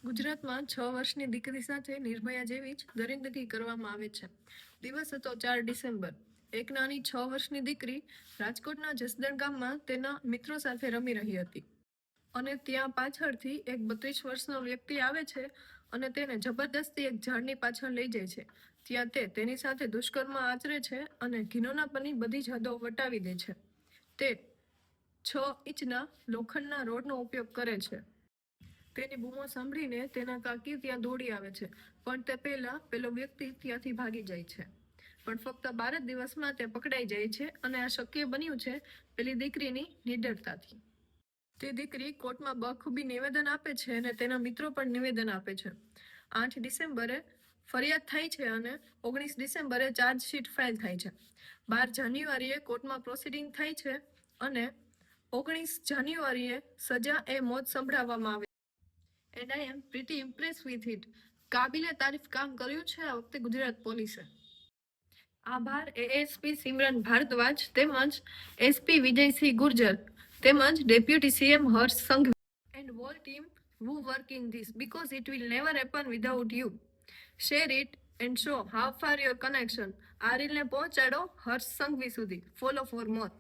ગુજરાતમાં 6 વર્ષની દીકરી સાથે નિર્ભયા જેવી જ દરિંદગી કરવામાં આવે છે. દિવસ હતો 4 ડિસેમ્બર. એક નાની 6 વર્ષની દીકરી રાજકોટના જસદણ ગામમાં તેના મિત્રો સાથે રમી રહી હતી અને ત્યાં પાછળથી એક 32 વર્ષનો વ્યક્તિ આવે છે અને તેને જબરદસ્તી એક ઝાડની પાછળ લઈ જાય છે. ત્યાં તે તેની સાથે દુષ્કર્મ આચરે છે અને ઘીનોનાપની બધી જ હદો વટાવી દે છે. તે 6 ઇંચના લોખંડના રોડનો ઉપયોગ કરે છે. તેની બૂમો સાંભળીને તેના કાકી ત્યાં દોડી આવે છે, પણ તે પહેલા પેલો વ્યક્તિ ત્યાંથી ભાગી જાય છે. પણ ફક્ત 12 જ દિવસમાં તે પકડાઈ જાય છે અને આ શક્ય બન્યું છે પેલી દીકરીની નિડરતાથી. તે દીકરી કોર્ટમાં બખૂબી નિવેદન આપે છે અને તેના મિત્રો પણ નિવેદન આપે છે. 8 ડિસેમ્બરે ફરિયાદ થાય છે અને 19 ડિસેમ્બરે ચાર્જશીટ ફાઇલ થાય છે. 12 જાન્યુઆરીએ કોર્ટમાં પ્રોસિડિંગ થાય છે અને 19 જાન્યુઆરીએ સજા એ મોત સંભળાવવામાં આવે. And I am pretty impress with it. કાબિલે તારીફ કામ કર્યું છે આ વખતે ગુજરાત પોલીસે. આભાર એએસપી સિમરન ભારદ્વાજ તેમજ એસપી વિજયસિંહ ગુર્જર તેમજ deputy CM Harsh Sanghavi and whole team who work in this because it will never happen without you. Share it and show how far your connection. આ રીલને પહોંચાડો હર્ષ સંઘવી સુધી. Follow for more.